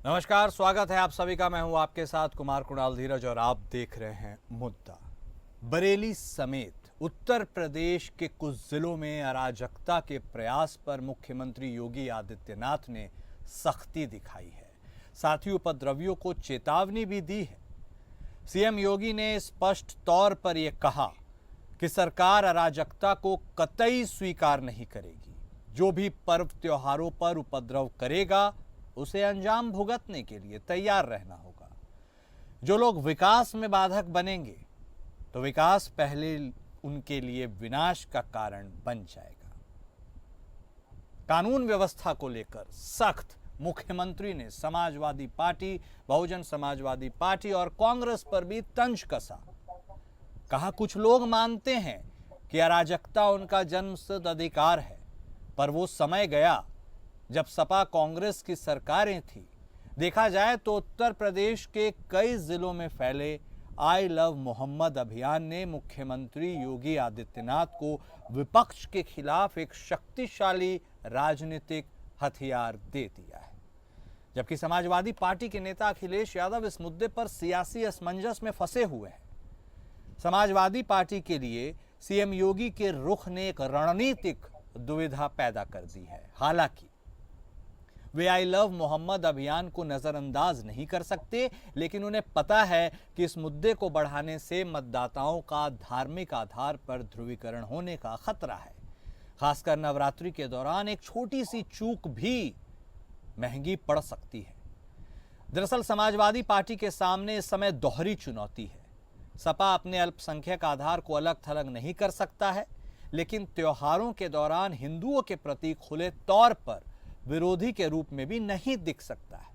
नमस्कार, स्वागत है आप सभी का। मैं हूं आपके साथ कुमार कुणाल धीरज और आप देख रहे हैं मुद्दा। बरेली समेत उत्तर प्रदेश के कुछ जिलों में अराजकता के प्रयास पर मुख्यमंत्री योगी आदित्यनाथ ने सख्ती दिखाई है। साथ ही उपद्रवियों को चेतावनी भी दी है। सीएम योगी ने स्पष्ट तौर पर यह कहा कि सरकार अराजकता को कतई स्वीकार नहीं करेगी। जो भी पर्व त्योहारों पर उपद्रव करेगा उसे अंजाम भुगतने के लिए तैयार रहना होगा। जो लोग विकास में बाधक बनेंगे तो विकास पहले उनके लिए विनाश का कारण बन जाएगा। कानून व्यवस्था को लेकर सख्त मुख्यमंत्री ने समाजवादी पार्टी, बहुजन समाजवादी पार्टी और कांग्रेस पर भी तंज कसा। कहा, कुछ लोग मानते हैं कि अराजकता उनका जन्मसिद्ध अधिकार है, पर वो समय गया जब सपा कांग्रेस की सरकारें थी। देखा जाए तो उत्तर प्रदेश के कई जिलों में फैले आई लव मोहम्मद अभियान ने मुख्यमंत्री योगी आदित्यनाथ को विपक्ष के खिलाफ एक शक्तिशाली राजनीतिक हथियार दे दिया है। जबकि समाजवादी पार्टी के नेता अखिलेश यादव इस मुद्दे पर सियासी असमंजस में फंसे हुए हैं। समाजवादी पार्टी के लिए सीएम योगी के रुख ने एक रणनीतिक दुविधा पैदा कर दी है। हालांकि वे आई लव मोहम्मद अभियान को नजरअंदाज नहीं कर सकते, लेकिन उन्हें पता है कि इस मुद्दे को बढ़ाने से मतदाताओं का धार्मिक आधार पर ध्रुवीकरण होने का खतरा है। खासकर नवरात्रि के दौरान एक छोटी सी चूक भी महंगी पड़ सकती है। दरअसल समाजवादी पार्टी के सामने इस समय दोहरी चुनौती है। सपा अपने अल्पसंख्यक आधार को अलग थलग नहीं कर सकता है, लेकिन त्योहारों के दौरान हिंदुओं के प्रति खुले तौर पर विरोधी के रूप में भी नहीं दिख सकता है।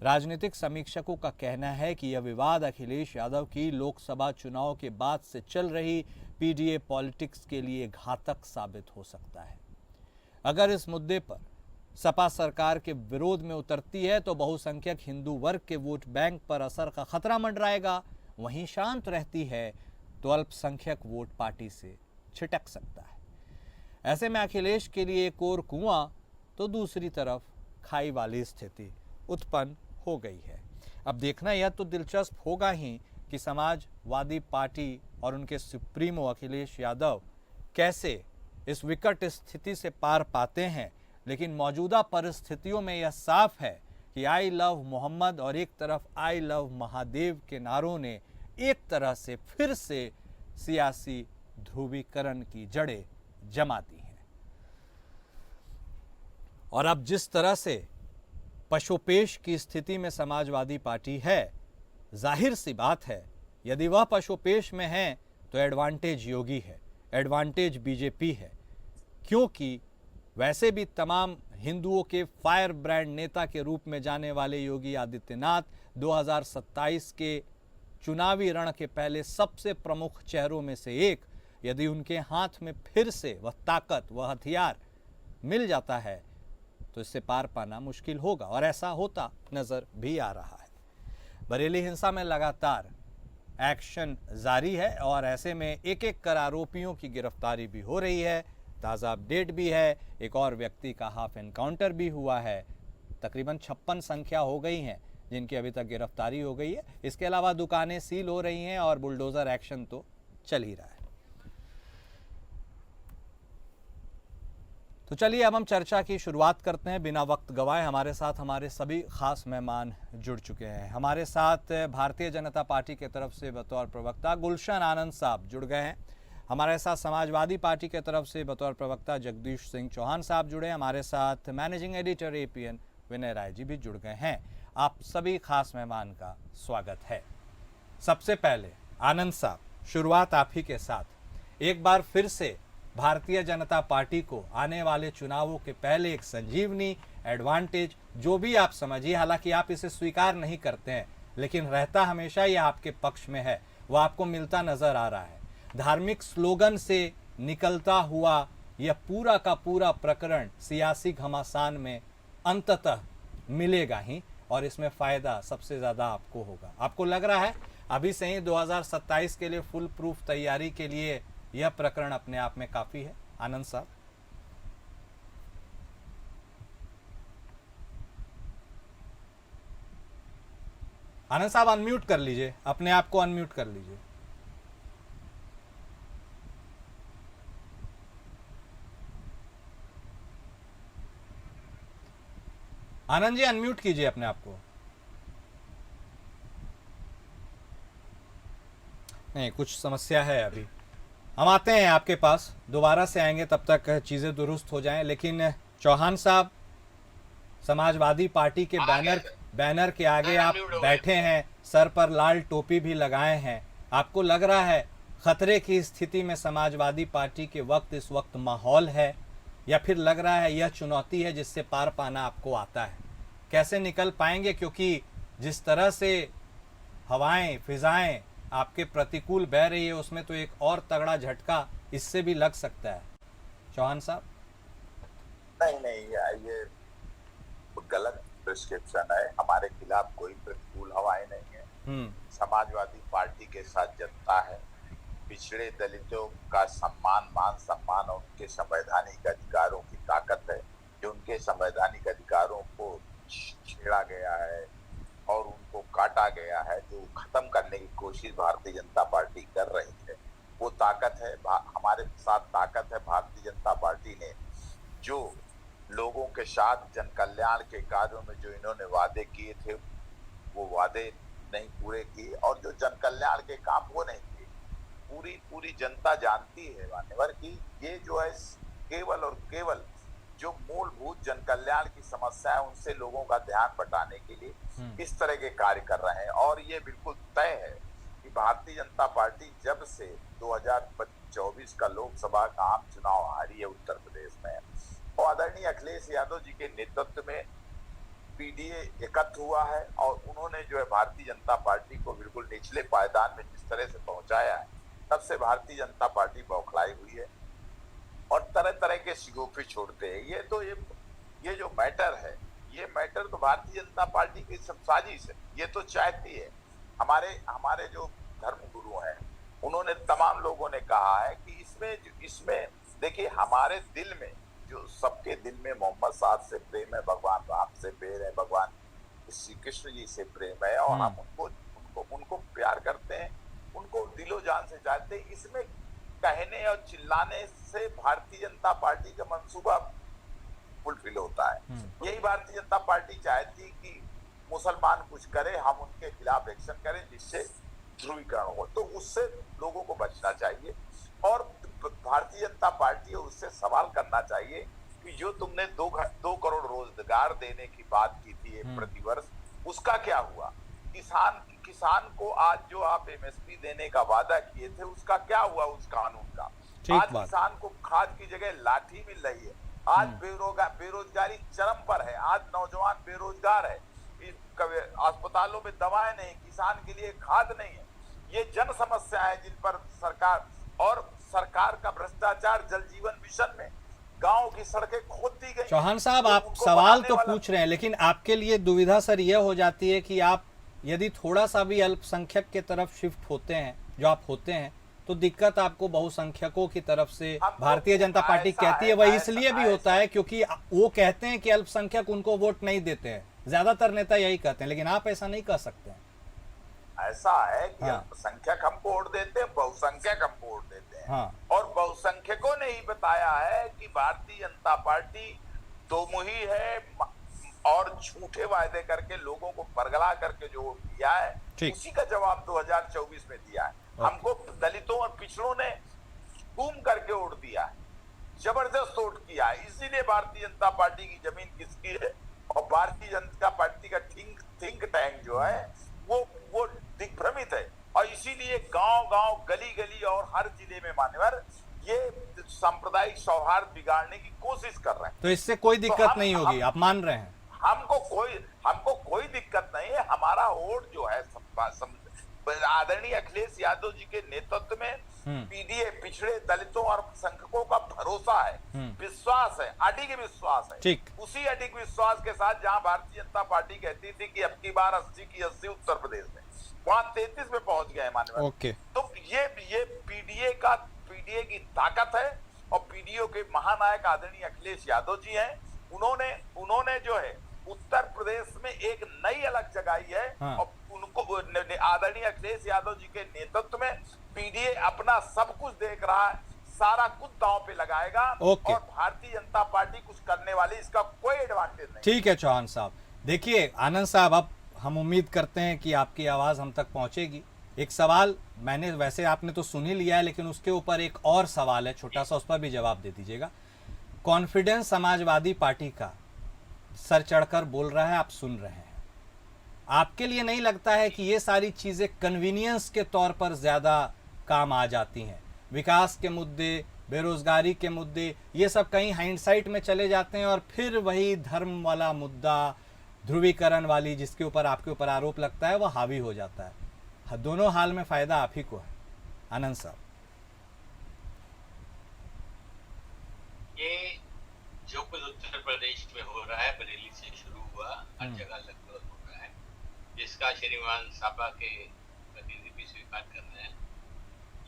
राजनीतिक समीक्षकों का कहना है कि यह विवाद अखिलेश यादव की लोकसभा चुनाव के बाद से चल रही पीडीए पॉलिटिक्स के लिए घातक साबित हो सकता है। अगर इस मुद्दे पर सपा सरकार के विरोध में उतरती है तो बहुसंख्यक हिंदू वर्ग के वोट बैंक पर असर का खतरा मंडराएगा। वहीं शांत रहती है तो अल्पसंख्यक वोट पार्टी से छिटक सकता है। ऐसे में अखिलेश के लिए एक और कुआं तो दूसरी तरफ खाई वाली स्थिति उत्पन्न हो गई है। अब देखना यह तो दिलचस्प होगा ही कि समाजवादी पार्टी और उनके सुप्रीमो अखिलेश यादव कैसे इस विकट स्थिति से पार पाते हैं। लेकिन मौजूदा परिस्थितियों में यह साफ है कि आई लव मोहम्मद और एक तरफ आई लव महादेव के नारों ने एक तरह से फिर से सियासी ध्रुवीकरण की जड़ें जमा दी हैं। और अब जिस तरह से पशुपेश की स्थिति में समाजवादी पार्टी है, जाहिर सी बात है यदि वह पशुपेश में है तो एडवांटेज योगी है, एडवांटेज बीजेपी है। क्योंकि वैसे भी तमाम हिंदुओं के फायर ब्रांड नेता के रूप में जाने वाले योगी आदित्यनाथ 2027 के चुनावी रण के पहले सबसे प्रमुख चेहरों में से एक। यदि उनके हाथ में फिर से वह ताकत, वह हथियार मिल जाता है तो इससे पार पाना मुश्किल होगा, और ऐसा होता नजर भी आ रहा है। बरेली हिंसा में लगातार एक्शन जारी है और ऐसे में एक एक कर आरोपियों की गिरफ्तारी भी हो रही है। ताज़ा अपडेट भी है, एक और व्यक्ति का हाफ एनकाउंटर भी हुआ है। तकरीबन 56 संख्या हो गई हैं जिनकी अभी तक गिरफ्तारी हो गई है। इसके अलावा दुकानें सील हो रही हैं और बुलडोजर एक्शन तो चल ही रहा है। तो चलिए अब हम चर्चा की शुरुआत करते हैं बिना वक्त गवाए। हमारे साथ हमारे सभी खास मेहमान जुड़ चुके हैं। हमारे साथ भारतीय जनता पार्टी की तरफ से बतौर प्रवक्ता गुलशन आनंद साहब जुड़ गए हैं। हमारे साथ समाजवादी पार्टी की तरफ से बतौर प्रवक्ता जगदीश सिंह चौहान साहब जुड़े। हमारे साथ मैनेजिंग एडिटर एपीएन विनय राय जी भी जुड़ गए हैं। आप सभी खास मेहमान का स्वागत है। सबसे पहले आनंद साहब, शुरुआत आप ही के साथ। एक बार फिर से भारतीय जनता पार्टी को आने वाले चुनावों के पहले एक संजीवनी, एडवांटेज, जो भी आप समझिए, हालांकि आप इसे स्वीकार नहीं करते हैं, लेकिन रहता हमेशा यह आपके पक्ष में है, वह आपको मिलता नजर आ रहा है। धार्मिक स्लोगन से निकलता हुआ यह पूरा का पूरा प्रकरण सियासी घमासान में अंततः मिलेगा ही, और इसमें फायदा सबसे ज्यादा आपको होगा। आपको लग रहा है अभी से ही 2027 के लिए फुल प्रूफ तैयारी के लिए यह प्रकरण अपने आप में काफी है? आनंद साहब। आनंद साहब अनम्यूट कर लीजिए, अपने आप को अनम्यूट कर लीजिए। आनंद जी अनम्यूट कीजिए अपने आप को। नहीं, कुछ समस्या है अभी। हम आते हैं आपके पास, दोबारा से आएंगे, तब तक चीज़ें दुरुस्त हो जाएं। लेकिन चौहान साहब, समाजवादी पार्टी के बैनर के आगे आप बैठे हैं, सर पर लाल टोपी भी लगाए हैं। आपको लग रहा है खतरे की स्थिति में समाजवादी पार्टी के इस वक्त माहौल है, या फिर लग रहा है यह चुनौती है जिससे पार पाना आपको आता है? कैसे निकल पाएंगे? क्योंकि जिस तरह से हवाएं फिजाएं आपके प्रतिकूल बह रही है, उसमें तो एक और तगड़ा झटका इससे भी लग सकता है। चौहान साहब। नहीं, ये गलत प्रिस्क्रिप्शन है। हमारे खिलाफ कोई प्रतिकूल हवाएं नहीं है। समाजवादी पार्टी के साथ जनता है। पिछड़े दलितों का मान सम्मान और उनके संवैधानिक अधिकारों की ताकत है। जो उनके संवैधानिक अधिकारों को छेड़ा गया है और उनको काटा गया है, जो खत्म करने की कोशिश भारतीय जनता पार्टी कर रही है, वो ताकत है। हमारे साथ ताकत है भारतीय जनता पार्टी ने, जो लोगों के साथ जन कल्याण के कार्यों में जो इन्होंने वादे किए थे वो वादे नहीं पूरे किए, और जो जन कल्याण के काम वो नहीं किए। पूरी जनता जानती है मान्यवर कि ये जो है केवल और केवल जो मूलभूत जन कल्याण की समस्या है उनसे लोगों का ध्यान बटाने के लिए इस तरह के कार्य कर रहे हैं। और ये बिल्कुल तय है कि भारतीय जनता पार्टी जब से 2024 का लोकसभा का आम चुनाव हारी है उत्तर प्रदेश में, और आदरणीय अखिलेश यादव जी के नेतृत्व में पीडीए एकत्र हुआ है और उन्होंने जो है भारतीय जनता पार्टी को बिल्कुल निचले पायदान में जिस तरह से पहुंचाया है, तब से भारतीय जनता पार्टी बौखलाई हुई है और तरह तरह के शिगोफे छोड़ते हैं। ये जो मैटर है, ये मैटर तो भारतीय जनता पार्टी की सब साजिश है। ये तो चाहती है, हमारे जो धर्म गुरु हैं उन्होंने, तमाम लोगों ने कहा है कि इसमें देखिए, हमारे दिल में जो सबके दिल में मोहम्मद साहब से प्रेम है, भगवान राम से प्रेम है, भगवान श्री कृष्ण जी से प्रेम है, और हम उनको प्यार करते हैं, उनको दिलो जान से चाहते हैं। इसमें कहने और चिल्लाने से भारतीय जनता पार्टी का मंसूबा फुलफिल होता है। यही भारतीय जनता पार्टी चाहती कि मुसलमान कुछ करे, हम उनके खिलाफ एक्शन करें जिससे ध्रुवीकरण हो, तो उससे लोगों को बचना चाहिए। और भारतीय जनता पार्टी उससे सवाल करना चाहिए कि जो तुमने 2 करोड़ रोजगार देने की बात की थी प्रतिवर्ष, उसका क्या हुआ? किसान को आज जो आप एमएसपी देने का वादा किए थे, उसका क्या हुआ उस कानून का? आज किसान को खाद की जगह लाठी मिल रही है। आज बेरोजगारी चरम पर है। आज नौजवान बेरोजगार है। अस्पतालों में दवाएं नहीं, किसान के लिए खाद नहीं है। ये जन समस्या है जिन पर सरकार का भ्रष्टाचार, जल जीवन मिशन में गांव की सड़कें खोद दी गई। चौहान साहब, आप सवाल तो पूछ रहे हैं, लेकिन आपके लिए दुविधा सर यह हो जाती है कि आप यदि थोड़ा सा भी अल्पसंख्यक के तरफ शिफ्ट होते हैं, जो आप होते हैं, तो दिक्कत आपको बहुसंख्यकों की तरफ से भारतीय जनता पार्टी कहती है। वह इसलिए भी होता है क्योंकि वो कहते हैं कि अल्पसंख्यक उनको वोट नहीं देते हैं। ज्यादातर नेता यही कहते हैं, लेकिन आप ऐसा नहीं कह सकते हैं। ऐसा है कि अल्पसंख्यक हमको वोट देते हैं, बहुसंख्यक हमको वोट देते हैं। और बहुसंख्यकों ने ही बताया है कि भारतीय जनता पार्टी दोमुही है और झूठे वायदे करके लोगों को परगला करके जो वोट दिया है, उसी का जवाब 2024 में दिया है। हमको दलितों और पिछड़ों ने घूम करके वोट दिया है, जबरदस्त वोट किया है। इसीलिए भारतीय जनता पार्टी की जमीन किसकी है, और भारतीय जनता पार्टी का थिंक टैंक जो है वो दिग्भ्रमित है। और इसीलिए गांव-गांव, गली-गली और हर जिले में मान्यवर ये सांप्रदायिक सौहार्द बिगाड़ने की कोशिश कर रहे हैं। तो इससे कोई दिक्कत नहीं होगी, आप मान रहे हैं? हमको कोई दिक्कत नहीं है। हमारा वोट जो है आदरणीय अखिलेश यादव जी के नेतृत्व में पीडीए, पिछड़े दलितों और अल्पसंख्यकों का भरोसा है, विश्वास है, अडिग विश्वास है। उसी अडिग विश्वास के साथ जहां भारतीय जनता पार्टी कहती थी कि अब की बार 80 की 80 उत्तर प्रदेश में, वहां 33 में पहुंच गए माननीय। तो ये पीडीए की ताकत है, और पीडीए के महानायक आदरणीय अखिलेश यादव जी हैं। उन्होंने जो है उत्तर प्रदेश में एक नई अलग जगाई है। हाँ। और उनको आदरणीय अखिलेश यादव जी के नेतृत्व में पीडीए अपना सब कुछ देख रहा है, सारा कुछ दांव पे लगाएगा। ओके। और भारतीय जनता पार्टी कुछ करने वाली, इसका कोई एडवांटेज नहीं। ठीक है चौहान साहब, देखिए आनंद साहब, अब हम उम्मीद करते हैं कि आपकी आवाज़ हम तक पहुंचेगी। एक सवाल मैंने, वैसे आपने तो सुन ही लिया है, लेकिन उसके ऊपर एक और सवाल है छोटा सा, उस पर भी जवाब दे दीजिएगा। कॉन्फिडेंस समाजवादी पार्टी का सर चढ़कर बोल रहा है, आप सुन रहे हैं। आपके लिए नहीं लगता है कि ये सारी चीज़ें कन्वीनियंस के तौर पर ज़्यादा काम आ जाती हैं? विकास के मुद्दे, बेरोजगारी के मुद्दे, ये सब कहीं हाइंडसाइट में चले जाते हैं और फिर वही धर्म वाला मुद्दा, ध्रुवीकरण वाली, जिसके ऊपर आपके ऊपर आरोप लगता है, वो हावी हो जाता है। दोनों हाल में फायदा आप ही को है। आनंद साहब, ये जो कुछ उत्तर प्रदेश में हो रहा है, बरेली से शुरू हुआ, हर जगह लगभग हो रहा है, जिसका श्रीमान साबा के प्रतिनिधि भी स्वीकार कर रहे हैं।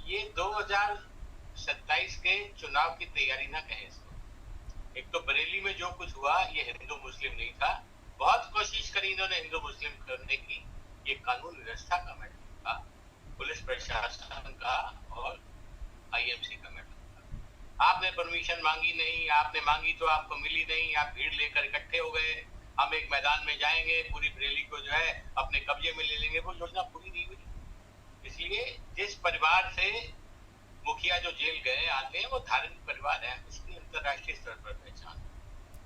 ये 2027 के चुनाव की तैयारी ना कहें इसको। एक तो बरेली में जो कुछ हुआ, ये हिंदू मुस्लिम नहीं था। बहुत कोशिश करी इन्होंने हिंदू मुस्लिम करने की। ये कानून व्यवस्था का मैटर था, पुलिस प्रशासन का और आईएमसी का मैटर था। आपने परमिशन मांगी नहीं, आपने मांगी तो आपको मिली नहीं, आप भीड़ लेकर इकट्ठे हो गए, हम एक मैदान में जाएंगे, पूरी बरेली को जो है अपने कब्जे में ले लेंगे, वो योजना पूरी नहीं हुई। इसलिए जिस परिवार से मुखिया जो जेल गए आते हैं, वो धार्मिक परिवार है, उसकी अंतर्राष्ट्रीय स्तर पर पहचान।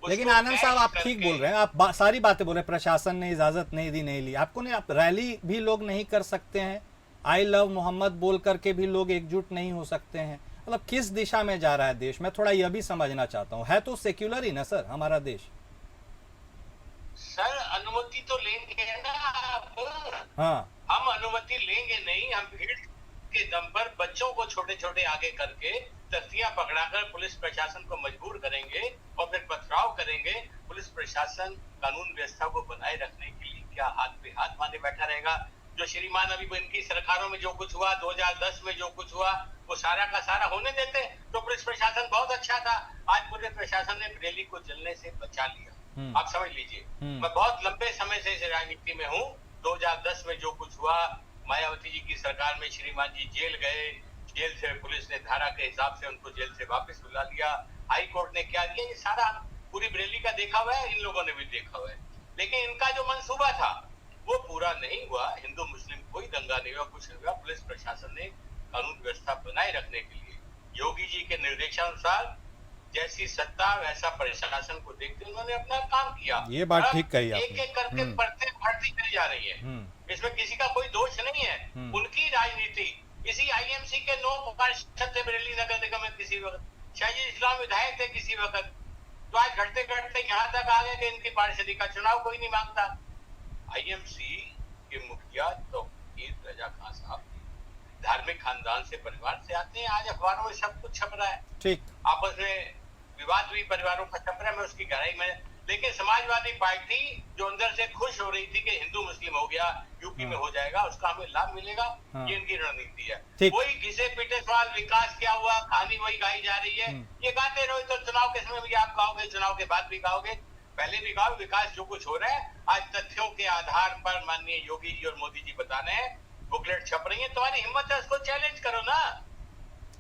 लेकिन आनंद साहब आप ठीक बोल रहे हैं, आप सारी बातें बोल रहे हैं, प्रशासन ने इजाजत नहीं दी, नहीं ली, आपको नहीं, आप रैली भी लोग नहीं कर सकते हैं, आई लव मोहम्मद बोल करके भी लोग एकजुट नहीं हो सकते हैं। मतलब किस दिशा में जा रहा है देश, मैं थोड़ा यह भी समझना चाहता हूँ। है तो सेक्युलर ही ना सर हमारा देश। सर अनुमति तो लेंगे ना आप। हाँ, हम अनुमति लेंगे नहीं, हम भीड़ के दम पर बच्चों को छोटे छोटे आगे करके तख्तियां पकड़ाकर पुलिस प्रशासन को मजबूर करेंगे और फिर पथराव करेंगे। पुलिस प्रशासन कानून व्यवस्था को बनाए रखने के लिए क्या हाथ पे हाथ बांधे बैठा रहेगा? जो श्रीमान अभी इनकी सरकारों में जो कुछ हुआ, 2010 में जो कुछ हुआ, वो सारा का सारा होने देते तो पुलिस प्रशासन बहुत अच्छा था। आज पुलिस प्रशासन ने बरेली को जलने से बचा लिया। आप समझ लीजिए, मैं बहुत लंबे समय से इस राजनीति में हूँ। 2010 में जो कुछ हुआ, मायावती जी की सरकार में श्रीमान जी जेल गए, जेल से पुलिस ने धारा के हिसाब से उनको जेल से वापस बुला लिया। हाई कोर्ट ने क्या दिया, ये सारा पूरी बरेली का देखा हुआ है, इन लोगों ने भी देखा हुआ है। लेकिन इनका जो मंसूबा था वो पूरा नहीं हुआ। हिंदू मुस्लिम कोई दंगा नहीं हुआ, कुछ नहीं हुआ। पुलिस प्रशासन ने कानून व्यवस्था बनाए रखने के लिए योगी जी के निर्देशानुसार जैसी सत्ता वैसा प्रशासन को देखते उन्होंने अपना काम किया। ये बात ठीक कही आपने। एक एक करके परतें बढ़ती चली जा रही है, इसमें किसी का कोई दोष नहीं है। उनकी राजनीति, इसी आईएमसी के 9 पार्षद थे बरेली नगर निगम में, किसी वक्त शाहिद इस्लाम विधायक थे किसी वक्त, तो आज घटते घटते यहाँ तक आ गए कि इनकी पार्षदी का चुनाव कोई नहीं मांगता। आईएमसी के मुखिया तौकीर रजा खान साहब धार्मिक खानदान से, परिवार से आते हैं। आज अखबारों में सब कुछ छप रहा है, ठीक, आपस में विवाद भी परिवारों का छप रहा है, मैं उसकी गहराई में। लेकिन समाजवादी पार्टी जो अंदर से खुश हो रही थी कि हिंदू मुस्लिम हो गया, यूपी में हो जाएगा, उसका हमें लाभ मिलेगा, ये इनकी रणनीति है। वही घिसे पीटे सवाल, विकास क्या हुआ, कहानी वही गाई जा रही है। ये गाते रहो तो चुनाव के समय भी आप गाओगे, चुनाव के बाद भी गाओगे, पहले भी गाओ। विकास जो कुछ हो रहा है आज तथ्यों के आधार पर माननीय योगी जी और मोदी जी बता रहे हैं, बुकलेट छप रही है, तुम्हारी हिम्मत है, उसको चैलेंज करो ना।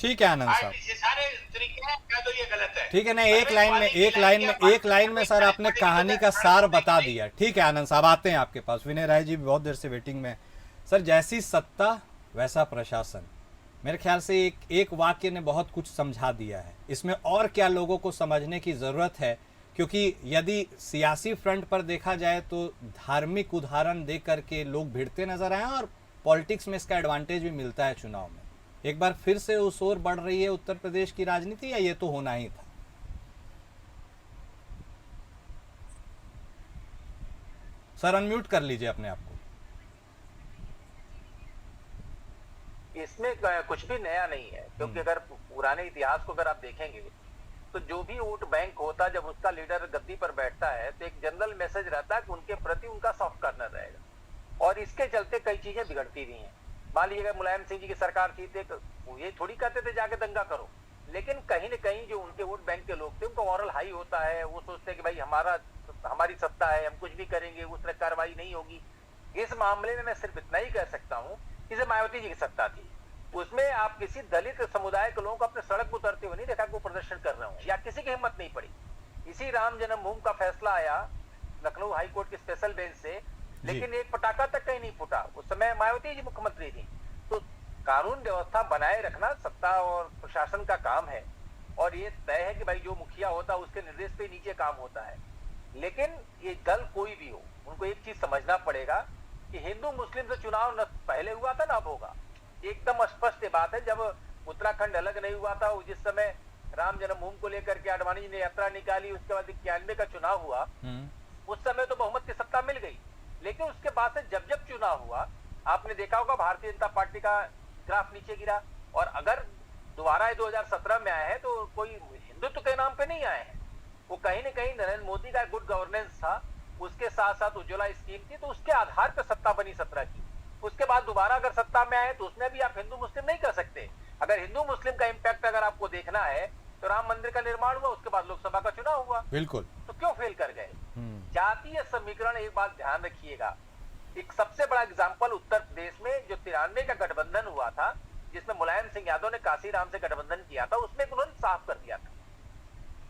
ठीक है आनंद साहब, ये सारे तरीके हैं, क्या तो ये गलत है? ठीक है ना, एक लाइन में सर आपने कहानी का सार बता दिया। ठीक है आनंद साहब, आते हैं आपके पास। विनय राय जी भी बहुत देर से वेटिंग में। सर जैसी सत्ता वैसा प्रशासन, मेरे ख्याल से एक वाक्य ने बहुत कुछ समझा दिया है। इसमें और क्या लोगों को समझने की जरूरत है? क्योंकि यदि सियासी फ्रंट पर देखा जाए तो धार्मिक उदाहरण दे करके लोग भिड़ते नजर आए और पॉलिटिक्स में इसका एडवांटेज भी मिलता है चुनाव में। एक बार फिर से उस ओर बढ़ रही है उत्तर प्रदेश की राजनीति, या ये तो होना ही था? सर अनम्यूट कर लीजिए अपने आप को। इसमें कुछ भी नया नहीं है, क्योंकि अगर पुराने इतिहास को अगर आप देखेंगे तो जो भी वोट बैंक होता, जब उसका लीडर गद्दी पर बैठता है तो एक जनरल मैसेज रहता है कि उनके प्रति उनका सॉफ्ट कॉर्नर रहेगा, और इसके चलते कई चीजें बिगड़ती भी हैं। मान लीजिए मुलायम सिंह जी की सरकार थी तो ये थोड़ी कहते थे जाके दंगा करो, लेकिन कहीं न कहीं जो उनके वोट बैंक के लोग थे उनका मॉरल हाई होता है, वो सोचते हैं कि भाई हमारा हमारी सत्ता है, हम कुछ भी करेंगे, उस तरह कार्रवाई नहीं होगी। इस मामले में मैं सिर्फ इतना ही कह सकता हूँ कि जब मायावती जी की सत्ता थी, उसमें आप किसी दलित समुदाय के लोगों को अपने सड़क पर उतरते हुए नहीं देखा कि वो प्रदर्शन कर रहे हो, या किसी की हिम्मत नहीं पड़ी। इसी राम जन्मभूमि का फैसला आया लखनऊ हाई कोर्ट की स्पेशल बेंच से, लेकिन एक पटाखा तक कहीं नहीं फूटा। उस समय मायावती जी मुख्यमंत्री थी। तो कानून व्यवस्था बनाए रखना सत्ता और प्रशासन का काम है, और ये तय है कि भाई जो मुखिया होता है उसके निर्देश पे नीचे काम होता है। लेकिन ये दल कोई भी हो, उनको एक चीज समझना पड़ेगा कि हिंदू मुस्लिम से चुनाव न पहले हुआ था ना अब होगा। एकदम स्पष्ट बात है। जब उत्तराखंड अलग नहीं हुआ था, जिस समय राम जन्मभूमि को लेकर के आडवाणी जी ने यात्रा निकाली, उसके बाद 91 का चुनाव हुआ, उस समय तो बहुमत की सत्ता मिल गई। लेकिन उसके बाद से जब जब चुनाव हुआ, आपने देखा होगा भारतीय जनता पार्टी का ग्राफ नीचे गिरा। और अगर दोबारा 2017 में आए हैं तो कोई हिंदुत्व के नाम पे नहीं आए हैं, वो कहीं न कहीं नरेंद्र मोदी का गुड गवर्नेंस था, उसके साथ साथ उज्ज्वला स्कीम थी, तो उसके आधार पर सत्ता बनी 17 की। उसके बाद दोबारा अगर सत्ता में आए तो उसमें भी आप हिंदू मुस्लिम नहीं कर सकते। अगर हिंदू मुस्लिम का इंपैक्ट अगर आपको देखना है तो राम मंदिर का निर्माण हुआ, उसके बाद लोकसभा का चुनाव हुआ, बिल्कुल, तो क्यों फेल कर गए? जातीय समीकरण, एक बात ध्यान रखिएगा, एक सबसे बड़ा एग्जाम्पल उत्तर प्रदेश में जो 93 का गठबंधन हुआ था, जिसमें मुलायम सिंह यादव ने काशीराम से गठबंधन किया था, उसमें उन्होंने साफ कर दिया था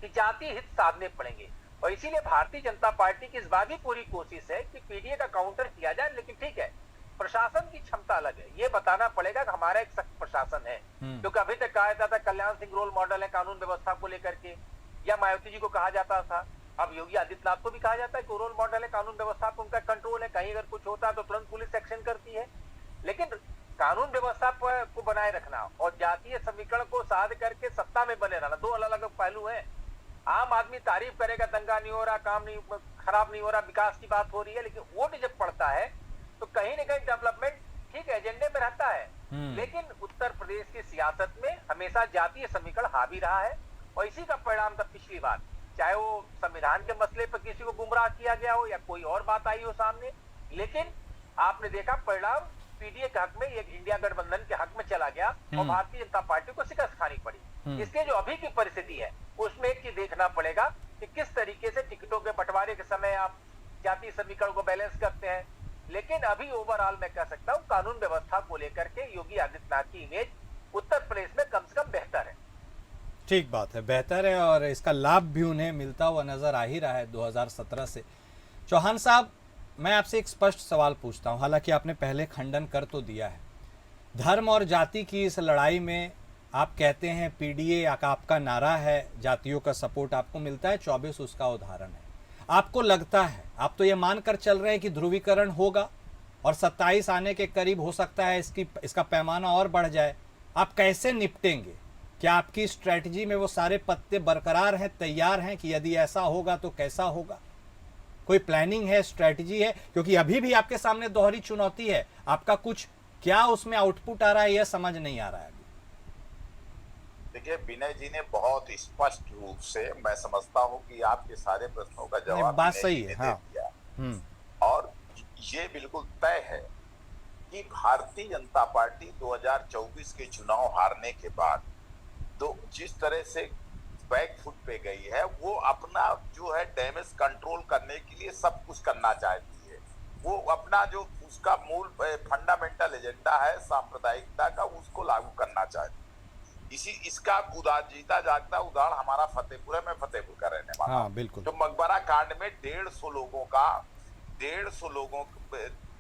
कि जातीय हित साधने पड़ेंगे। और इसीलिए भारतीय जनता पार्टी की इस बार भी पूरी कोशिश है कि पीडीए का काउंटर किया जाए। लेकिन ठीक है, प्रशासन की क्षमता अलग है, ये बताना पड़ेगा कि हमारा एक सख्त प्रशासन है, क्योंकि अभी तक कहा जाता था कल्याण सिंह रोल मॉडल है कानून व्यवस्था को लेकर के, या मायावती जी को कहा जाता था, अब योगी आदित्यनाथ को भी कहा जाता है कि रोल मॉडल है कानून व्यवस्था पर, उनका कंट्रोल है, कहीं अगर कुछ होता है तो तुरंत पुलिस एक्शन करती है। लेकिन कानून व्यवस्था को बनाए रखना और जातीय समीकरण को साध करके सत्ता में बने रहना, दो अलग अलग पहलू है। आम आदमी तारीफ करेगा दंगा नहीं हो रहा, काम नहीं खराब नहीं हो रहा, विकास की बात हो रही है, लेकिन वोट जब पड़ता है तो कहीं न कहीं डेवलपमेंट ठीक है एजेंडे में रहता है। लेकिन उत्तर प्रदेश की सियासत में हमेशा जातीय समीकरण हावी रहा है, और इसी का परिणाम था पिछली बार, चाहे वो संविधान के मसले पर किसी को गुमराह किया गया हो या कोई और बात आई हो सामने, लेकिन आपने देखा परिणाम पीडीए के हक में, एक इंडिया गठबंधन के हक में चला गया और भारतीय जनता पार्टी को शिकस्त खानी पड़ी। इसलिए जो अभी की परिस्थिति है उसमें एक चीज देखना पड़ेगा कि किस तरीके से टिकटों के बंटवारे के समय आप जातीय समीकरण को बैलेंस करते हैं। लेकिन अभी ओवरऑल मैं कह सकता हूँ कानून व्यवस्था को लेकर के योगी आदित्यनाथ की इमेज उत्तर प्रदेश में कम से कम बेहतर है। ठीक बात है, बेहतर है, और इसका लाभ भी उन्हें मिलता हुआ नजर आ ही रहा है 2017 से। चौहान साहब, मैं आपसे एक स्पष्ट सवाल पूछता हूं, हालांकि आपने पहले खंडन कर तो दिया है। धर्म और जाति की इस लड़ाई में आप कहते हैं पीडीए आपका नारा है, जातियों का सपोर्ट आपको मिलता है, 24 उसका उदाहरण है। आपको लगता है, आप तो ये मानकर चल रहे हैं कि ध्रुवीकरण होगा और 27 आने के करीब हो सकता है इसका पैमाना और बढ़ जाए, आप कैसे निपटेंगे? क्या आपकी स्ट्रैटेजी में वो सारे पत्ते बरकरार हैं, तैयार हैं कि यदि ऐसा होगा तो कैसा होगा? कोई प्लानिंग है, स्ट्रैटेजी है? क्योंकि अभी भी आपके सामने दोहरी चुनौती है, आपका कुछ क्या उसमें आउटपुट आ रहा है यह समझ नहीं आ रहा है। देखिए, विनय जी ने बहुत स्पष्ट रूप से, मैं समझता हूं कि आपके सारे प्रश्नों का जवाब बात सही है, हाँ। दिया। और ये बिल्कुल तय है कि भारतीय जनता पार्टी 2024 के चुनाव हारने के बाद तो जिस तरह से बैक फुट पे गई है, वो अपना जो है डैमेज कंट्रोल करने के लिए सब कुछ करना चाहती है। वो अपना जो उसका मूल फंडामेंटल एजेंडा है सांप्रदायिकता का, उसको लागू करना चाहती है। इसका जीता जागता उदाहरण हमारा फतेहपुर है, मैं फतेहपुर का रहने वाला। हाँ, बिल्कुल। जो मकबरा कांड में 150 लोगों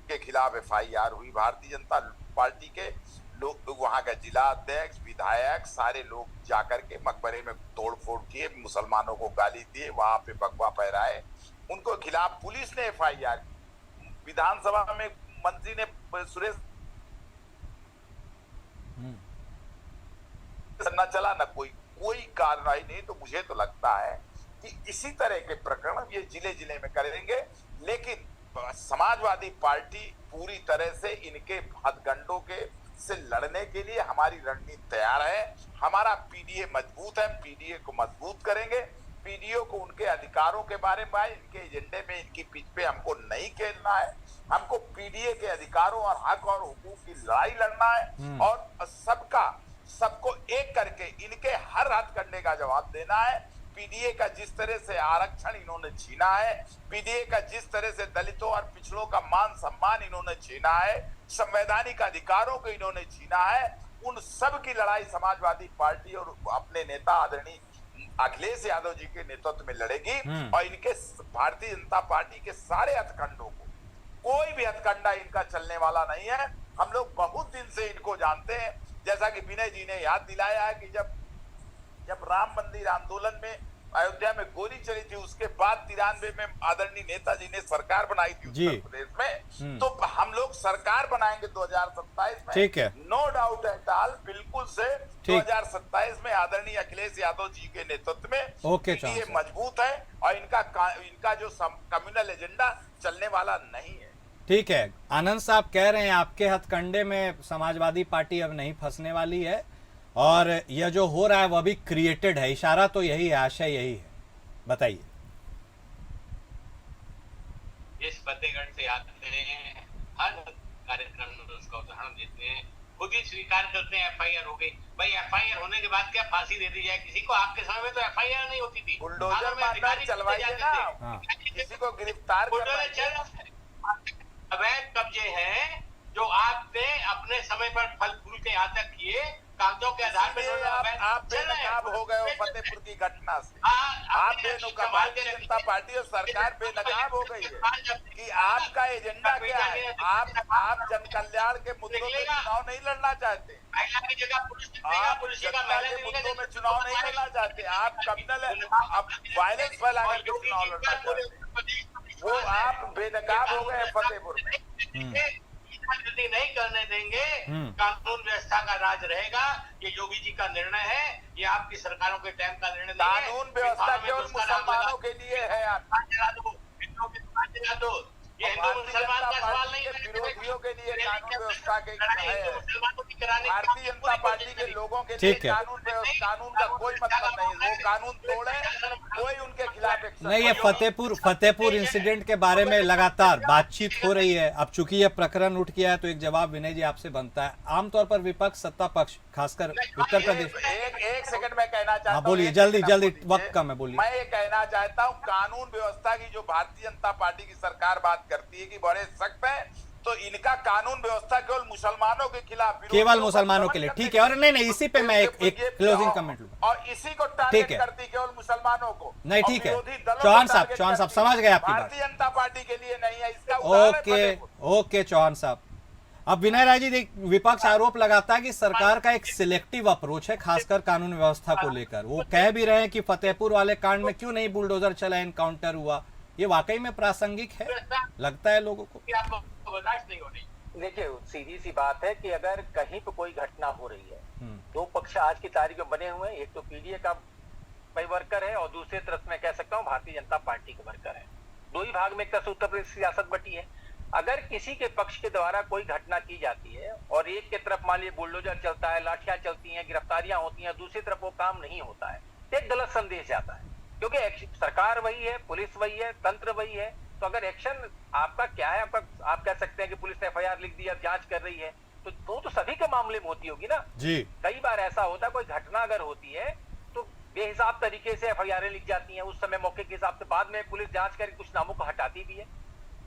के खिलाफ FIR हुई, भारतीय जनता पार्टी के लोग, वहां का जिला अध्यक्ष, विधायक, सारे लोग जाकर के मकबरे में तोड़फोड़ किए, मुसलमानों को गाली दिए, वहां पे भगवा फहराए, उनको खिलाफ पुलिस ने FIR, विधानसभा में मंत्री ने सुरेश न चला, न कोई कार्रवाई नहीं। तो मुझे तो लगता है कि इसी तरह के प्रकरण ये जिले जिले में करेंगे, लेकिन समाजवादी पार्टी पूरी तरह से इनके हथगंडों के से लड़ने के लिए हमारी रणनीति तैयार है। हमारा पीडीए मजबूत है, पीडीए को मजबूत करेंगे। पीडीए को उनके अधिकारों के बारे में, इनके एजेंडे में, इनकी पिच पे हमको नहीं खेलना है। हमको पीडीए के अधिकारों और हक और हुकूक की लड़ाई लड़ना है, और सबको एक करके इनके हर हद करने का जवाब देना है। पीडीए का जिस तरह से आरक्षण इन्होंने छीना है, पीडीए का जिस तरह से दलितों और पिछड़ों का मान सम्मान इन्होंने छीना है, संवैधानिक अधिकारों को इन्होंने छीना है, उन सब की लड़ाई समाजवादी पार्टी और अपने नेता आदरणीय अखिलेश यादव जी के नेतृत्व में लड़ेगी। और इनके भारतीय जनता पार्टी के सारे हथकंडों को, कोई भी हथकंडा इनका चलने वाला नहीं है। हम लोग बहुत दिन से इनको जानते हैं, जैसा कि विनय जी ने याद दिलाया है कि जब राम मंदिर आंदोलन में अयोध्या में गोली चली थी, उसके बाद 93 में आदरणीय नेताजी ने सरकार बनाई थी उत्तर प्रदेश में, तो हम लोग सरकार बनाएंगे 2027 में। ठीक है, नो डाउट एट ऑल, बिल्कुल से 2027 में आदरणीय अखिलेश यादव जी के नेतृत्व में ये मजबूत है और इनका जो कम्युनल एजेंडा चलने वाला नहीं है। ठीक है, आनंद साहब कह रहे हैं आपके हथकंडे में समाजवादी पार्टी अब नहीं फंसने वाली है और यह जो हो रहा है वह भी क्रिएटेड है। इशारा तो यही है, आशय यही है, बताइए। जिस फतेहगढ़ से आते हैं हर कार्यक्रम में उसका उदाहरण देते हैं, खुद ही स्वीकार करते हैं एफआईआर हो गई। भाई एफआईआर होने के बाद क्या फांसी दे दी जाए किसी को? आपके समय में तो एफआईआर नहीं होती थी, बुलडोजर मारना चलवाइए ना, किसी को गिरफ्तार करवाइए। अवैध कब्जे हैं जो आपने अपने समय पर फल फूल के यहाँ तक किए, कागजों के आधार पर आप बेनकाब हो गए हो फतेहपुर की घटना से। आप बेनकाब, भारतीय जनता पार्टी और सरकार बेनकाब हो गई है कि आपका एजेंडा क्या है। आप जन कल्याण के मुद्दों पे चुनाव नहीं लड़ना चाहते, आप जनता के मुद्दों में चुनाव नहीं लड़ना चाहते, आप कम्युनल वायलेंस फैला करके चुनाव लड़ना चाहते। वो आप बेनकाब हो गए फतेहपुर में। नहीं करने देंगे, कानून व्यवस्था का राज रहेगा। ये योगी जी का निर्णय है, ये आपकी सरकारों के टाइम का निर्णय नहीं है। कानून व्यवस्था केवल मुसलमानों के लिए है। ये हिंदू मुसलमान का सवाल नहीं है, विरोधियों के लिए कानून व्यवस्था के है। भारतीय जनता पार्टी के लोगों के लिए कानून का कोई मतलब नहीं। वो कानून तोड़े, कोई उनके खिलाफ एक्शन नहीं। ये फतेहपुर इंसिडेंट के बारे में लगातार बातचीत हो रही है। अब चूंकि यह प्रकरण उठ गया है तो एक जवाब विनय जी आपसे बनता है। आमतौर पर विपक्ष, सत्ता पक्ष, खासकर उत्तर प्रदेश। एक सेकंड में कहना चाहता हूँ, बोलिए, जल्दी, वक्त कम है, बोलिए। मैं ये कहना चाहता हूँ, कानून व्यवस्था की जो भारतीय जनता पार्टी की सरकार बात करती है कि बड़े सख्त है, तो इनका कानून व्यवस्था केवल मुसलमानों के खिलाफ, केवल मुसलमानों के लिए। ठीक है, और नहीं, इसी पे मैं एक क्लोजिंग कमेंट लूंगा और इसी को टारगेट करती केवल मुसलमानों को। नहीं, ठीक है, चौहान साहब समझ गए आपकी बात। भारतीय जनता पार्टी के लिए नहीं है इसका। ओके चौहान साहब। अब विनय राय जी, विपक्ष आरोप लगाता है कि सरकार का एक सिलेक्टिव अप्रोच है, खासकर कानून व्यवस्था को लेकर। वो कह भी रहे हैं कि फतेहपुर वाले कांड में क्यों नहीं बुलडोजर चला, एनकाउंटर हुआ। ये वाकई में प्रासंगिक है, लगता है लोगों को? देखिए, सीधी सी बात है कि अगर कहीं पे कोई घटना हो रही है, दो पक्ष आज की तारीख में बने हुए हैं। एक तो पीडीए का वर्कर है और दूसरी तरफ मैं कह सकता हूँ भारतीय जनता पार्टी के वर्कर है। दो ही भाग में एक तरफ उत्तर प्रदेश सियासत बटी है। अगर किसी के पक्ष के द्वारा कोई घटना की जाती है और एक के तरफ मान लीजिए बुलडोजर चलता है, लाठियां चलती हैं, गिरफ्तारियां होती हैं, दूसरी तरफ वो काम नहीं होता है, तो एक गलत संदेश जाता है। क्योंकि सरकार वही है, पुलिस वही है, तंत्र वही है। तो अगर एक्शन आपका क्या है, आप कह सकते हैं कि पुलिस ने एफआईआर लिख दी, अब जांच कर रही है, तो सभी के मामले में होती होगी ना जी। कई बार ऐसा होता है, कोई घटना अगर होती है तो बेहिसाब तरीके से एफआईआर लिख जाती हैं उस समय मौके के हिसाब से। बाद में पुलिस जांच करके कुछ नामों को हटाती भी है,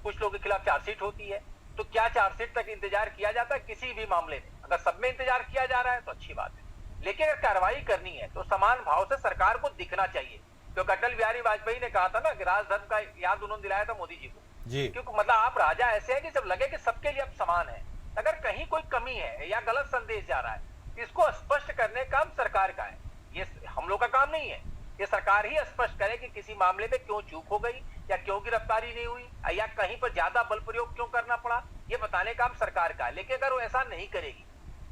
कुछ लोगों के खिलाफ चार्जशीट होती है। तो क्या चार्जशीट तक इंतजार किया जाता है किसी भी मामले में? अगर सब में इंतजार किया जा रहा है तो अच्छी बात है, लेकिन अगर कार्रवाई करनी है तो समान भाव से सरकार को दिखना चाहिए। क्योंकि अटल बिहारी वाजपेयी ने कहा था ना कि राजधर्म का याद उन्होंने दिलाया था मोदी जी को जी। क्योंकि मतलब आप राजा ऐसे हैं कि जब लगे कि सबके लिए अब समान है, अगर कहीं कोई कमी है या गलत संदेश जा रहा है, इसको स्पष्ट करने का काम सरकार का है। ये हम लोग का काम नहीं है। ये सरकार ही स्पष्ट करे कि किसी मामले में क्यों चूक हो गई या क्यों गिरफ्तारी नहीं हुई या कहीं पर ज्यादा बल प्रयोग क्यों करना पड़ा, ये बताने का काम सरकार का है। लेकिन अगर वो ऐसा नहीं करेगी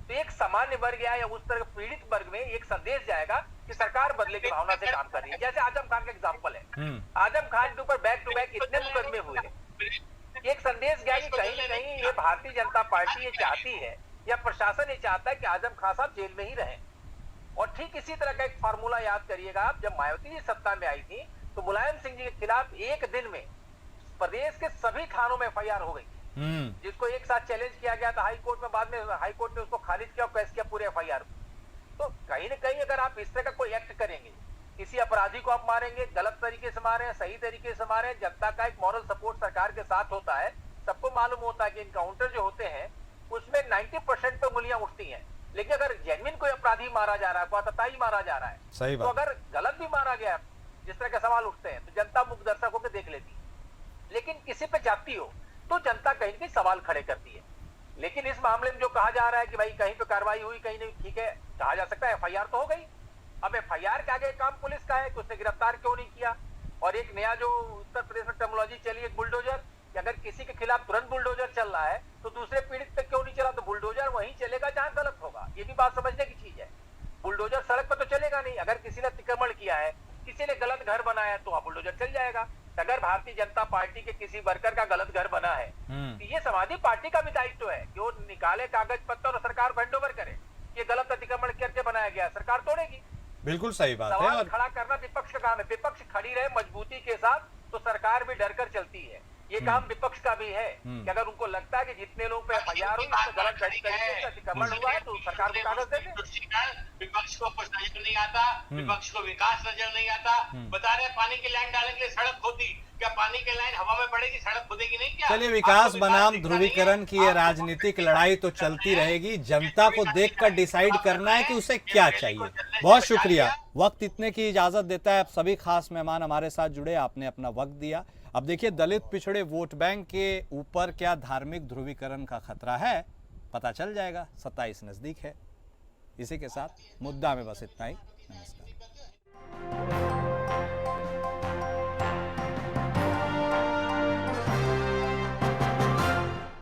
तो एक सामान्य वर्ग या उस तरह पीड़ित वर्ग में एक संदेश जाएगा कि सरकार बदले की भावना से काम कर रही है। जैसे आजम खान का एग्जाम्पल है, आजम खान के ऊपर बैक टू बैक इतने मुकदमे हुए, एक संदेश गया कि कहीं ना कहीं ये भारतीय जनता पार्टी ये चाहती है या प्रशासन ये चाहता है कि आजम खान साहब जेल में ही रहें। और ठीक इसी तरह का एक फार्मूला याद करिएगा आप, जब मायावती जी सत्ता में आई थी तो मुलायम सिंह जी के खिलाफ एक दिन में प्रदेश के सभी थानों में एफआईआर हो गई, जिसको एक साथ चैलेंज किया गया था हाई कोर्ट में। बाद में हाई कोर्ट ने उसको खारिज किया और कैस किया पूरे एफआईआर। तो कहीं ना कहीं अगर आप इस तरह का कोई एक्ट करेंगे किसी अपराधी को आप मारेंगे, गलत तरीके से मारे, सही तरीके से मारे, जनता का एक मॉरल सपोर्ट सरकार के साथ होता है। सबको मालूम होता है कि इनकाउंटर जो होते हैं उसमें 90% पे उंगलियां उठती हैं। लेकिन अगर जेन्युइन कोई अपराधी मारा जा रहा है, कोई मारा जा रहा है, सही तो बात। अगर गलत भी मारा गया, जिस तरह के सवाल उठते हैं, तो जनता मुख दर्शक होकर देख लेती है। लेकिन किसी पे जाती हो तो जनता कहीं न कहीं सवाल खड़े करती है। लेकिन इस मामले में जो कहा जा रहा है कि भाई कहीं पे कार्रवाई हुई, कहीं नहीं, ठीक है, कहा जा सकता है एफआईआर तो हो गई। अब एफआईआर के आगे काम पुलिस का है कि उसने गिरफ्तार क्यों नहीं किया। और एक नया जो उत्तर प्रदेश में टर्मिनोलॉजी चली है, बुलडोजर, कि अगर किसी के खिलाफ तुरंत बुलडोजर चल रहा है तो दूसरे पीड़ित पे क्यों नहीं चला। तो बुलडोजर वहीं चलेगा जहां गलत होगा, ये भी बात समझने की चीज है। बुलडोजर सड़क पर तो चलेगा नहीं। अगर किसी ने अतिक्रमण किया है, किसी ने गलत घर बनाया है, तो वहां बुलडोजर चल जाएगा। अगर भारतीय जनता पार्टी के किसी वर्कर का गलत घर बना है, तो ये समाजवादी पार्टी का भी दायित्व है कि वो निकाले कागज पत्र और सरकार को हैंडओवर करे। ये गलत अतिक्रमण करके बनाया गया, सरकार तोड़ेगी। बिल्कुल सही बात है। सवाल और खड़ा करना विपक्ष का काम है। विपक्ष खड़ी रहे मजबूती के साथ तो सरकार भी डरकर चलती है। ये काम विपक्ष का भी है कि अगर उनको लगता है कि जितने लोग पे एफआईआर हुई, उसमें गलत तरीके से अतिक्रमण हुआ है, तो सरकार को कागज दे दे। विपक्ष को कुछ नजर नहीं आता, विपक्ष को विकास नजर नहीं आता। बता रहे पानी की लाइन डालने के लिए सड़क खोदी, क्या पानी की लाइन हवा में पड़ेगी, सड़क खोदेगी नहीं क्या? चलिए, विकास बनाम ध्रुवीकरण की ये राजनीतिक लड़ाई तो चलती रहेगी। जनता को देखकर डिसाइड करना है कि उसे क्या चाहिए। बहुत शुक्रिया। वक्त इतने की इजाजत देता है। अब सभी खास मेहमान हमारे साथ जुड़े, आपने अपना वक्त दिया। अब देखिए, दलित पिछड़े वोट बैंक के ऊपर क्या धार्मिक ध्रुवीकरण का खतरा है, पता चल जाएगा। 27 नजदीक है। इसी के साथ मुद्दा में बस इतना ही। नमस्कार।